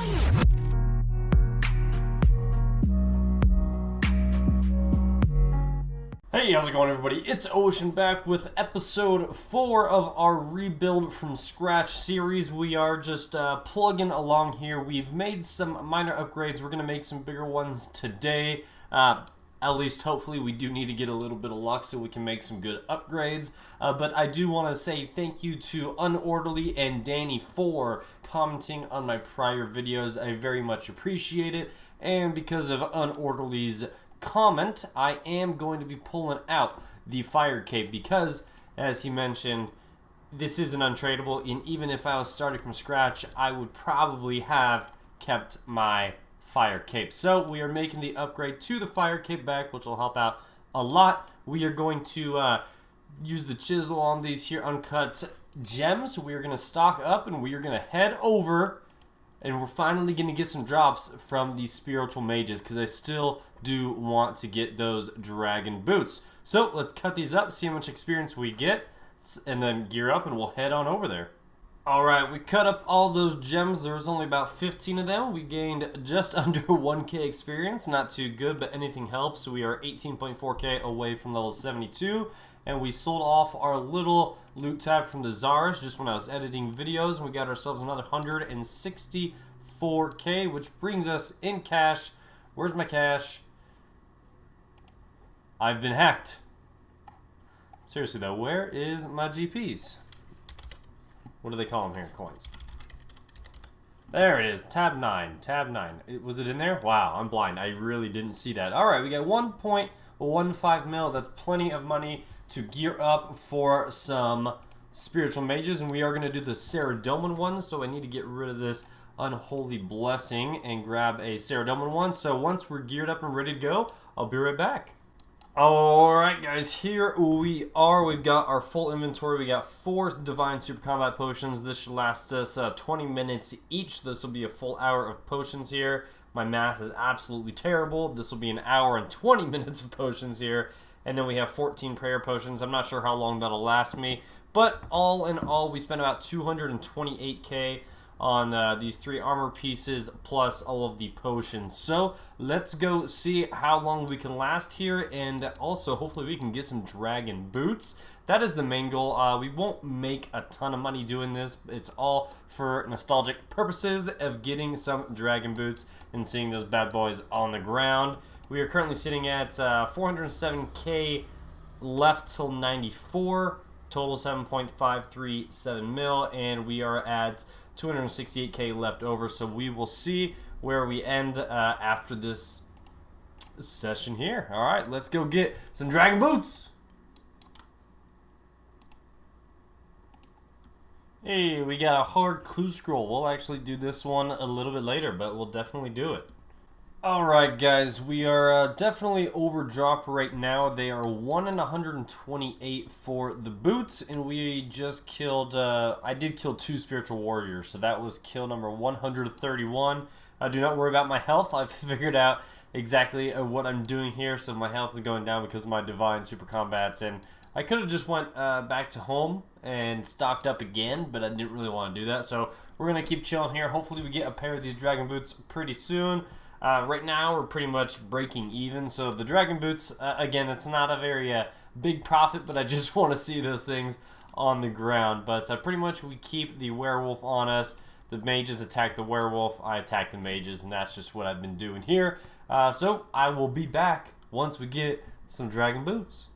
Hey, how's it going, everybody? It's Ocean back with episode 4 of our Rebuild from Scratch series. We are just plugging along here. We've made some minor upgrades. We're going to make some bigger ones today. At least, hopefully, we do need to get a little bit of luck so we can make some good upgrades. But I do want to say thank you to Unorderly and Danny for commenting on my prior videos. I very much appreciate it. And because of Unorderly's comment, I am going to be pulling out the Fire Cape because, as he mentioned, this isn't untradeable, and even if I was starting from scratch, I would probably have kept my Fire Cape. So we are making the upgrade to the Fire Cape back, which will help out a lot. We are going to use the chisel on these here uncut gems. We are going to stock up and we are going to head over, and we're finally going to get some drops from these spiritual mages because I still do want to get those dragon boots. So let's cut these up, see how much experience we get, and then gear up and we'll head on over there. Alright, we cut up all those gems. There was only about 15 of them. We gained just under 1k experience. Not too good, but anything helps. We are 18.4k away from level 72. And we sold off our little loot tab from the Czars just when I was editing videos. And we got ourselves another 164k, which brings us in cash. Where's my cash? I've been hacked. Seriously though, where is my GPs? What do they call them here? Coins. There it is. Tab 9. Tab 9. Was it in there? Wow, I'm blind. I really didn't see that. Alright, we got 1.15 mil. That's plenty of money to gear up for some spiritual mages. And we are going to do the Saradomin one. So I need to get rid of this Unholy Blessing and grab a Saradomin one. So once we're geared up and ready to go, I'll be right back. Alright guys, here we are. We've got our full inventory. We got 4 Divine Super Combat Potions. This should last us 20 minutes each. This will be a full hour of potions here. My math is absolutely terrible. This will be an hour and 20 minutes of potions here. And then we have 14 prayer potions. I'm not sure how long that'll last me. But all in all, we spent about 228k on these 3 armor pieces plus all of the potions. So let's go see how long we can last here, and also hopefully we can get some dragon boots. That is the main goal. We won't make a ton of money doing this. It's all for nostalgic purposes of getting some dragon boots and seeing those bad boys on the ground. We are currently sitting at 407k left till 94, total 7.537 mil, and we are at 268k left over, so we will see where we end after this session here. Alright, let's go get some dragon boots. Hey, we got a hard clue scroll. We'll actually do this one a little bit later, but we'll definitely do it. Alright guys, we are definitely overdrop right now. They are 1 in 128 for the boots, and we just killed, I did kill 2 spiritual warriors, so that was kill number 131. Do not worry about my health. I've figured out exactly what I'm doing here, so my health is going down because of my divine super combats, and I could have just went back to home and stocked up again, but I didn't really want to do that, so we're going to keep chilling here. Hopefully we get a pair of these dragon boots pretty soon. Right now we're pretty much breaking even, so the dragon boots, again, it's not a very big profit, but I just want to see those things on the ground. But pretty much we keep the werewolf on us. The mages attack the werewolf, I attack the mages, and that's just what I've been doing here. So I will be back once we get some dragon boots.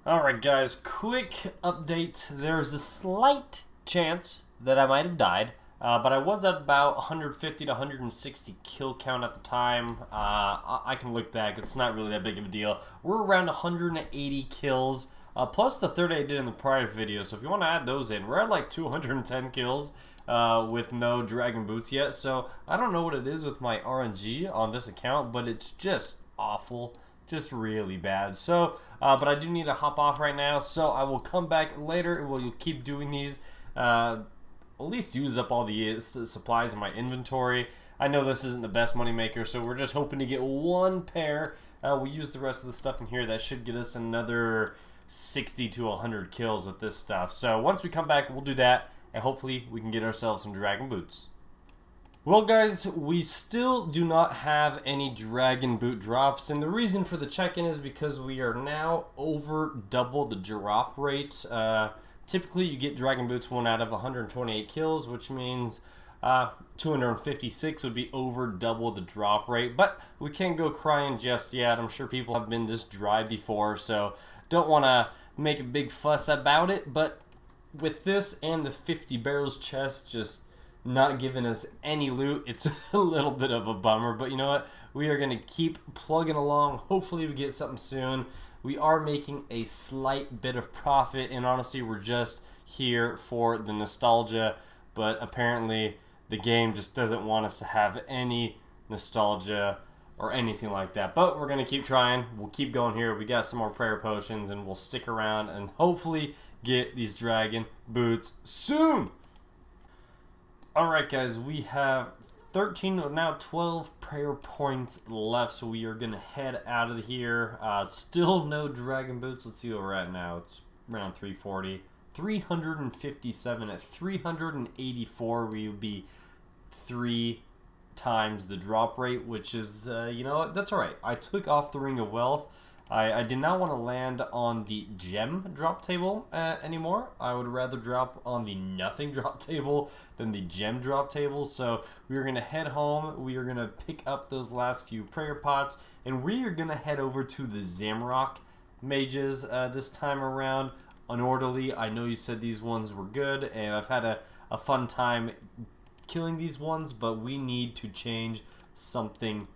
Alright guys, quick update. There's a slight chance that I might have died. But I was at about 150 to 160 kill count at the time. I can look back. It's not really that big of a deal. We're around 180 kills, plus the 30 I did in the prior video. So if you want to add those in, we're at like 210 kills with no dragon boots yet. So I don't know what it is with my RNG on this account, but it's just awful. Just really bad. So, but I do need to hop off right now. So I will come back later and we'll keep doing these. At least use up all the supplies in my inventory. I know this isn't the best money maker, so we're just hoping to get 1 pair. We'll use the rest of the stuff in here. That should get us another 60 to 100 kills with this stuff. So once we come back, we'll do that, and hopefully we can get ourselves some dragon boots. Well guys, we still do not have any dragon boot drops, and the reason for the check-in is because we are now over double the drop rate. Typically you get dragon boots 1 out of 128 kills, which means 256 would be over double the drop rate, but we can't go crying just yet. I'm sure people have been this dry before, so don't want to make a big fuss about it, but with this and the 50 barrels chest just not giving us any loot, it's a little bit of a bummer, but you know what? We are going to keep plugging along. Hopefully we get something soon. We are making a slight bit of profit, and honestly, we're just here for the nostalgia, but apparently the game just doesn't want us to have any nostalgia or anything like that. But we're going to keep trying. We'll keep going here. We got some more prayer potions, and we'll stick around and hopefully get these dragon boots soon. Alright guys, we have 13, now 12 prayer points left, so we are going to head out of here. Still no dragon boots. Let's see where we're at now. It's around 340. 357. At 384, we would be 3 times the drop rate, which is, you know what, that's alright. I took off the Ring of Wealth. I did not want to land on the gem drop table anymore. I would rather drop on the nothing drop table than the gem drop table. So we are going to head home. We are going to pick up those last few prayer pots, and we are going to head over to the Zamrock mages this time around. Unorderly, I know you said these ones were good, and I've had a fun time killing these ones, but we need to change something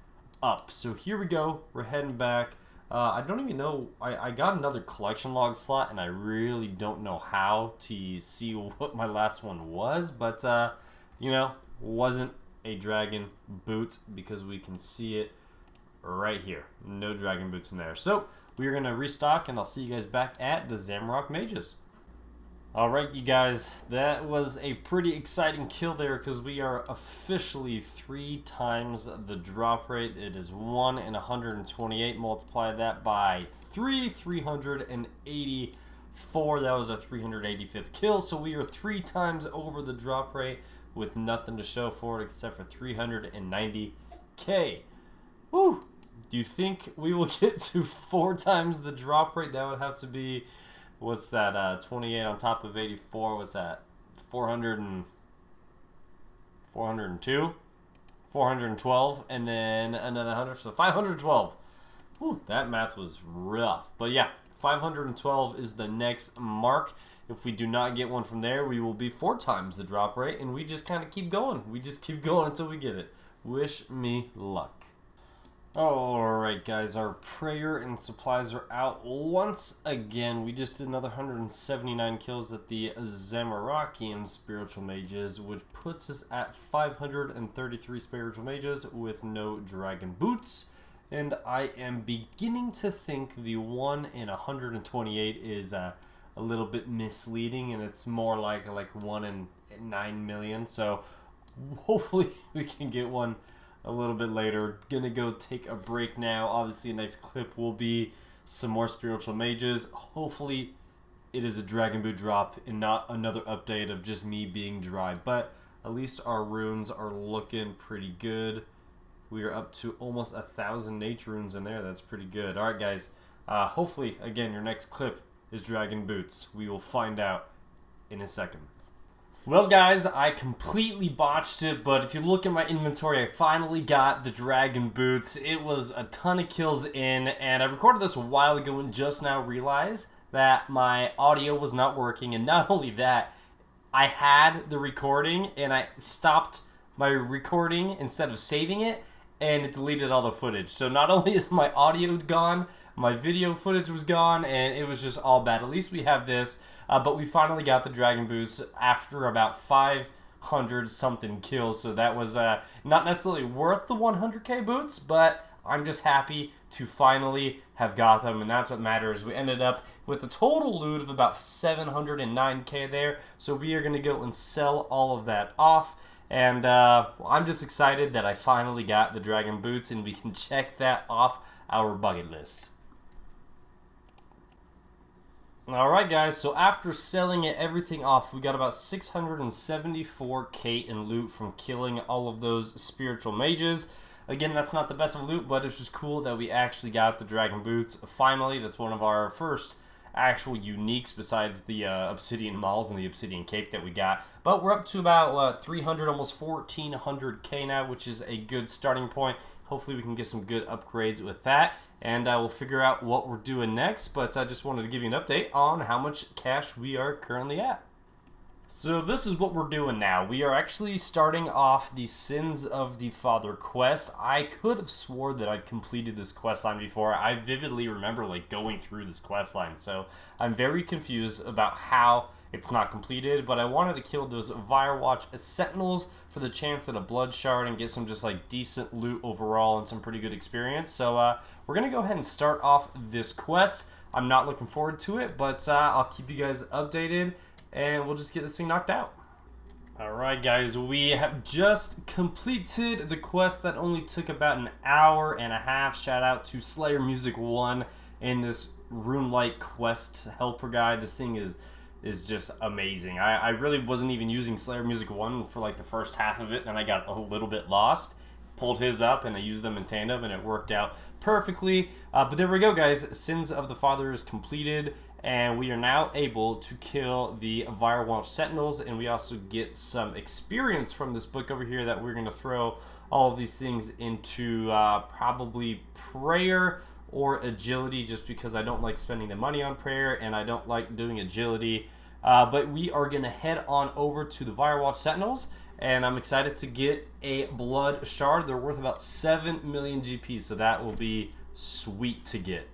up. So here we go. We're heading back. I don't even know, I got another collection log slot, and I really don't know how to see what my last one was, but, you know, wasn't a dragon boot because we can see it right here. No dragon boots in there. So, we're going to restock, and I'll see you guys back at the Zamrock Mages. Alright, you guys, that was a pretty exciting kill there because we are officially 3 times the drop rate. It is 1 in 128. Multiply that by 384. That was a 385th kill. So we are 3 times over the drop rate with nothing to show for it except for 390k. Woo! Do you think we will get to 4 times the drop rate? That would have to be... What's that? 28 on top of 84. What's that? 402? 412, and then another 100, so 512. Whew, that math was rough. But yeah, 512 is the next mark. If we do not get one from there, we will be 4 times the drop rate, and we just kind of keep going. We just keep going until we get it. Wish me luck. Alright guys, our prayer and supplies are out once again. We just did another 179 kills at the Zamorakian Spiritual Mages, which puts us at 533 Spiritual Mages with no Dragon Boots. And I am beginning to think the 1 in 128 is a little bit misleading, and it's more like 1 in 9 million. So hopefully we can get one a little bit later. Gonna go take a break now. Obviously, the next clip will be some more Spiritual Mages. Hopefully, it is a Dragon Boot drop and not another update of just me being dry. But at least our runes are looking pretty good. We are up to almost 1,000 nature runes in there. That's pretty good. Alright, guys. Hopefully, again, your next clip is Dragon Boots. We will find out in a second. Well guys, I completely botched it, but if you look at my inventory, I finally got the Dragon Boots. It was a ton of kills in, and I recorded this a while ago and just now realized that my audio was not working, and not only that, I had the recording and I stopped my recording instead of saving it, and it deleted all the footage. So not only is my audio gone, my video footage was gone, and it was just all bad. At least we have this. But we finally got the Dragon Boots after about 500 something kills, so that was not necessarily worth the 100k boots, but I'm just happy to finally have got them, and that's what matters. We ended up with a total loot of about 709k there, so we are going to go and sell all of that off, and I'm just excited that I finally got the Dragon Boots, and we can check that off our bucket list. Alright guys, so after selling everything off, we got about 674k in loot from killing all of those spiritual mages. Again, that's not the best of loot, but it's just cool that we actually got the dragon boots. Finally, that's one of our first actual uniques besides the obsidian mauls and the obsidian cape that we got. But we're up to about 300, almost 1400k now, which is a good starting point. Hopefully we can get some good upgrades with that, and we'll figure out what we're doing next. But I just wanted to give you an update on how much cash we are currently at. So this is what we're doing now. We are actually starting off the Sins of the Father quest. I could have swore that I've completed this quest line before. I vividly remember like going through this quest line, so I'm very confused about how it's not completed, but I wanted to kill those Vyre Sentinels for the chance at a blood shard and get some just like decent loot overall and some pretty good experience. So we're gonna go ahead and start off this quest. I'm not looking forward to it, but I'll keep you guys updated and we'll just get this thing knocked out. Alright guys, we have just completed the quest that only took about an hour and a half. Shout out to Slayer Music 1 in this RuneScape quest helper guide. This thing is just amazing. I really wasn't even using Slayer Music 1 for like the first half of it, and I got a little bit lost. Pulled his up and I used them in tandem and it worked out perfectly. But there we go guys, Sins of the Father is completed and we are now able to kill the Vyre Sentinels, and we also get some experience from this book over here that we're going to throw all of these things into probably prayer or agility, just because I don't like spending the money on prayer and I don't like doing agility. But we are going to head on over to the Vyre Sentinels, and I'm excited to get a blood shard. They're worth about 7 million GP, so that will be sweet to get.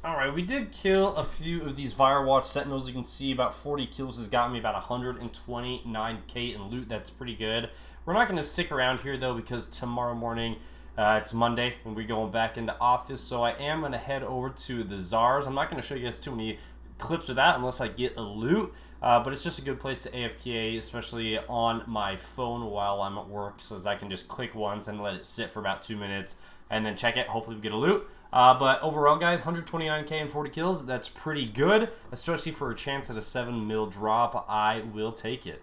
Alright, we did kill a few of these Vyre Sentinels. You can see about 40 kills has got me about 129k in loot. That's pretty good. We're not going to stick around here though, because tomorrow morning it's Monday and we're going back into office, so I am going to head over to the Czars. I'm not going to show you guys too many clips of that unless I get a loot, but it's just a good place to AFK, especially on my phone while I'm at work, so as I can just click once and let it sit for about 2 minutes and then check it. Hopefully we get a loot. But overall guys, 129k and 40 kills, that's pretty good, especially for a chance at a 7 mil drop. I will take it.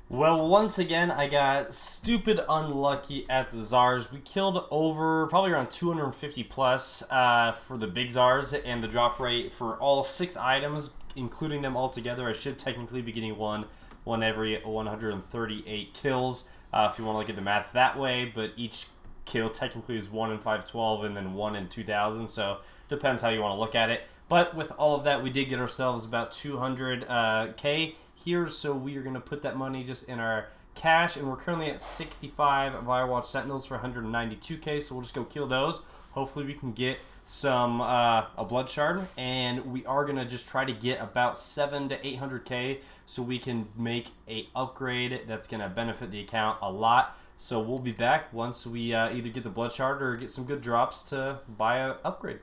Well, once again, I got stupid unlucky at the Czars. We killed over probably around 250 plus for the big Czars, and the drop rate for all 6 items, including them all together, I should technically be getting one every 138 kills, if you want to look at the math that way, but each kill technically is 1 in 512 and then 1 in 2000, so it depends how you want to look at it. But with all of that, we did get ourselves about 200k here, so we are going to put that money just in our cash, and we're currently at 65 Vyre Sentinels for 192k, so we'll just go kill those. Hopefully we can get some a blood shard, and we are going to just try to get about 700 to 800k so we can make a upgrade that's going to benefit the account a lot. So we'll be back once we either get the blood shard or get some good drops to buy an upgrade.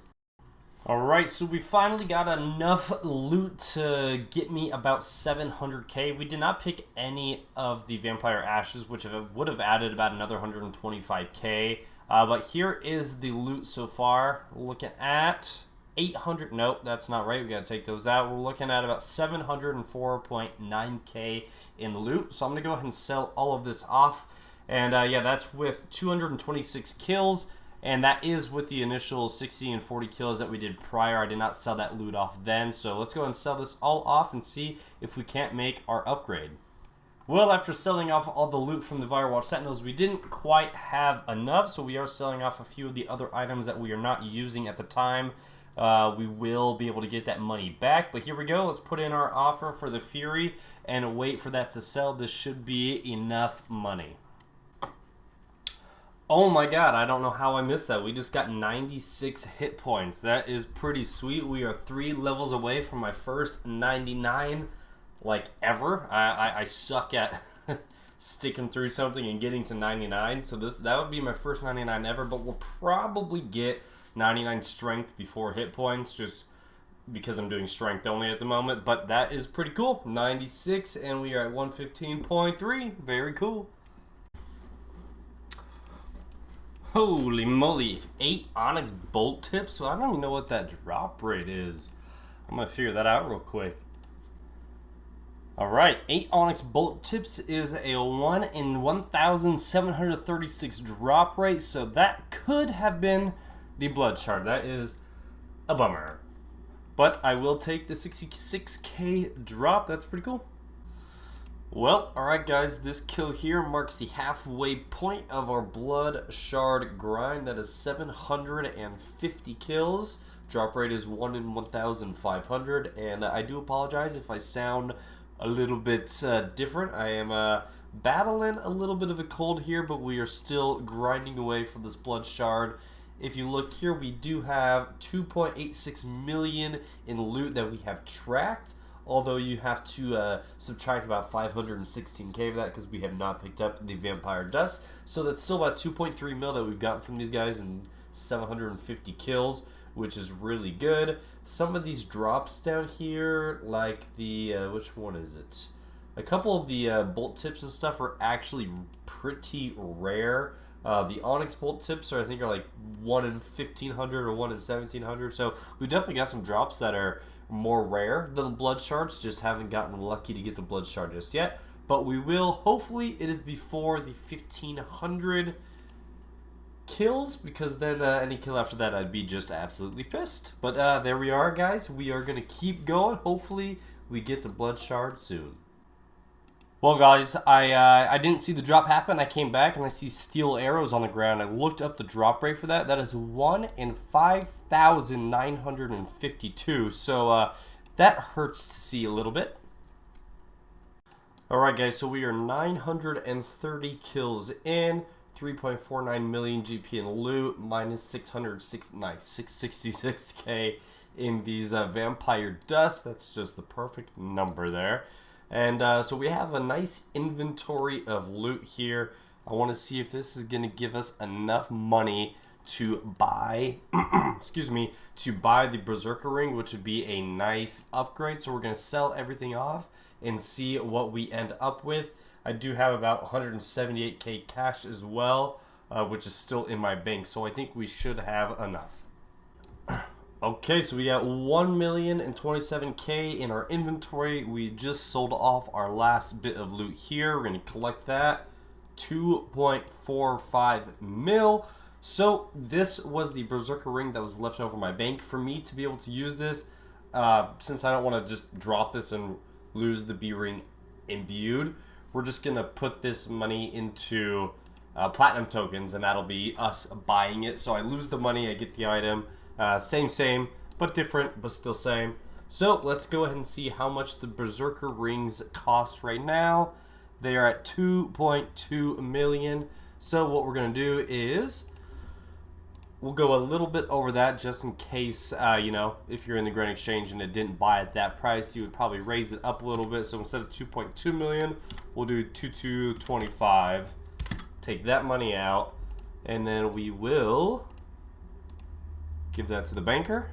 Alright, so we finally got enough loot to get me about 700k. We did not pick any of the Vampire Ashes, which would have added about another 125k. But here is the loot so far. We're looking at 800, nope, that's not right. We gotta take those out. We're looking at about 704.9k in loot. So I'm gonna go ahead and sell all of this off. And yeah, that's with 226 kills, and that is with the initial 60 and 40 kills that we did prior. I did not sell that loot off then, so let's go ahead and sell this all off and see if we can't make our upgrade. Well, after selling off all the loot from the Vyre Sentinels, we didn't quite have enough, so we are selling off a few of the other items that we are not using at the time. We will be able to get that money back, but here we go. Let's put in our offer for the Fury and wait for that to sell. This should be enough money. Oh my god, I don't know how I missed that. We just got 96 hit points. That is pretty sweet. We are 3 levels away from my first 99, like, ever. I suck at sticking through something and getting to 99, so that would be my first 99 ever, but we'll probably get 99 strength before hit points, just because I'm doing strength only at the moment, but that is pretty cool. 96, and we are at 115.3. Very cool. Holy moly, 8 Onyx Bolt Tips? Well, I don't even know what that drop rate is. I'm gonna figure that out real quick. Alright, 8 Onyx Bolt Tips is a 1 in 1,736 drop rate, so that could have been the Blood Shard. That is a bummer. But I will take the 66k drop. That's pretty cool. Well, alright guys, this kill here marks the halfway point of our Blood Shard grind. That is 750 kills. Drop rate is 1 in 1,500, and I do apologize if I sound a little bit different. I am battling a little bit of a cold here, but we are still grinding away for this Blood Shard. If you look here, we do have 2.86 million in loot that we have tracked, although you have to subtract about 516k of that because we have not picked up the Vampire Dust. So that's still about 2.3 mil that we've gotten from these guys and 750 kills, which is really good. Some of these drops down here, like the, which one is it? A couple of the bolt tips and stuff are actually pretty rare. The Onyx bolt tips I think are like 1 in 1,500 or 1 in 1,700. So we definitely got some drops that are more rare than the Blood Shards. Just haven't gotten lucky to get the Blood Shard just yet. But we will. Hopefully it is before the 1,500 kills, because then any kill after that I'd be just absolutely pissed. But there we are, guys. We are going to keep going. Hopefully we get the Blood Shard soon. Well, guys, I didn't see the drop happen. I came back and I see steel arrows on the ground. I looked up the drop rate for that. That is 1 in 5,952. So that hurts to see a little bit. Alright, guys, so we are 930 kills in. 3.49 million GP in loot, minus 666k in these Vampire Dust. That's just the perfect number there. And so we have a nice inventory of loot here. I want to see if this is going to give us enough money to buy, excuse me, to buy the Berserker Ring, which would be a nice upgrade. So we're going to sell everything off and see what we end up with. I do have about 178k cash as well, which is still in my bank, so I think we should have enough. Okay, so we got 1,027k in our inventory. We just sold off our last bit of loot here. We're going to collect that. 2.45 mil. So this was the Berserker Ring that was left over my bank. For me to be able to use this, since I don't want to just drop this and lose the B-Ring imbued, we're just going to put this money into platinum tokens, and that'll be us buying it. So I lose the money, I get the item. Same, but different, but still same. So let's go ahead and see how much the Berserker Rings cost right now. They are at 2.2 million. So what we're going to do is we'll go a little bit over that just in case, you know, if you're in the Grand Exchange and it didn't buy at that price, you would probably raise it up a little bit. So instead of 2.2 million, we'll do 2.225. Take that money out, and then we will give that to the banker.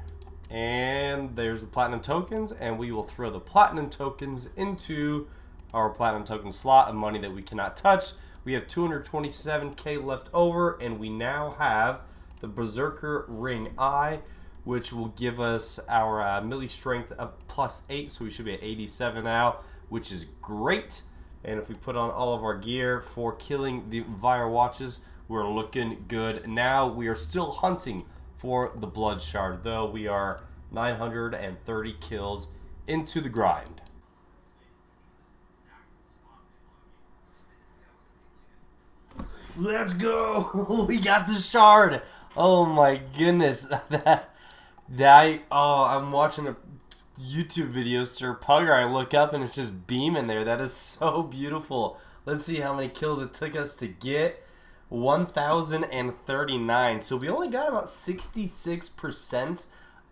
And there's the platinum tokens, and we will throw the platinum tokens into our platinum token slot of money that we cannot touch. We have 227k left over, and we now have the Berserker Ring Eye, which will give us our melee strength of +8, so we should be at 87 now, which is great. And if we put on all of our gear for killing the Vyre Watches, we're looking good. Now we are still hunting for the Blood Shard, though. We are 930 kills into the grind. Let's go! We got the shard! Oh my goodness. I'm watching a YouTube video, Sir Pugger. I look up and it's just beaming there. That is so beautiful. Let's see how many kills it took us to get. 1,039. So we only got about 66%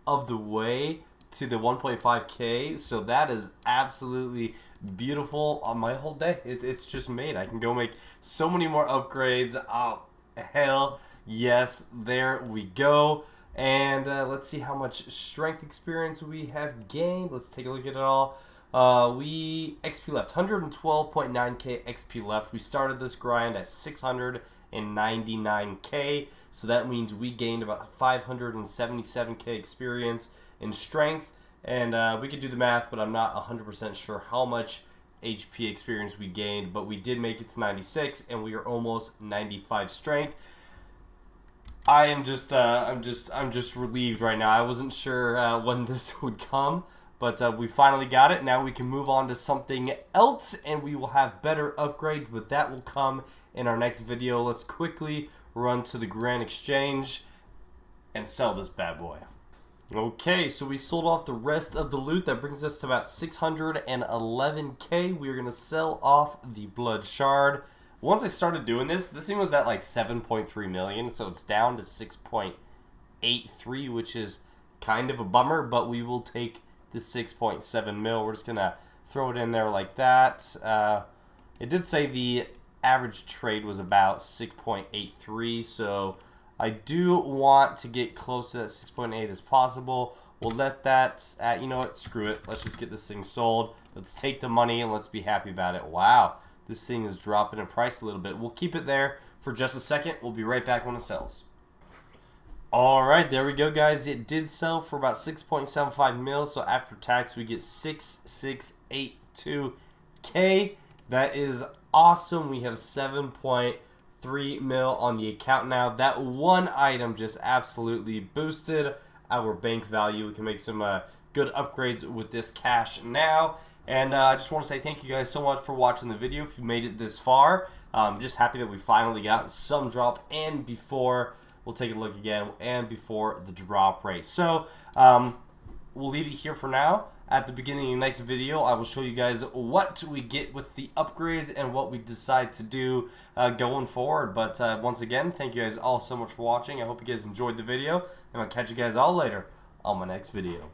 of the way to the 1.5k. So that is absolutely beautiful. On my whole day, it's just made. I can go make so many more upgrades. Oh, hell yes. There we go. And let's see how much strength experience we have gained. Let's take a look at it all. XP left, 112.9k XP left. We started this grind at 699k, so that means we gained about 577k experience in strength, and we could do the math, but I'm not 100% sure how much HP experience we gained, but we did make it to 96, and we are almost 95 strength. I am just, I'm just relieved right now. I wasn't sure when this would come, but we finally got it. Now we can move on to something else, and we will have better upgrades, but that will come in our next video. Let's quickly run to the Grand Exchange and sell this bad boy. Okay, so we sold off the rest of the loot. That brings us to about 611k. We're going to sell off the Blood Shard. Once I started doing this thing was at like 7.3 million, so it's down to 6.83, which is kind of a bummer, but we will take the 6.7 mil. We're just going to throw it in there like that. It did say the average trade was about 6.83, so I do want to get close to that 6.8 as possible. We'll let that, you know what, screw it. Let's just get this thing sold. Let's take the money and let's be happy about it. Wow, this thing is dropping in price a little bit. We'll keep it there for just a second. We'll be right back when it sells. Alright, there we go, guys. It did sell for about 6.75 mil, so after tax we get 6,682k. That is awesome. We have 7.3 mil on the account now. That one item just absolutely boosted our bank value. We can make some good upgrades with this cash now. And I just want to say thank you guys so much for watching the video. If you made it this far, I'm just happy that we finally got some drop, and before, we'll take a look again, and before the drop rate. So we'll leave it here for now. At the beginning of the next video, I will show you guys what we get with the upgrades and what we decide to do going forward. But once again, thank you guys all so much for watching. I hope you guys enjoyed the video, and I'll catch you guys all later on my next video.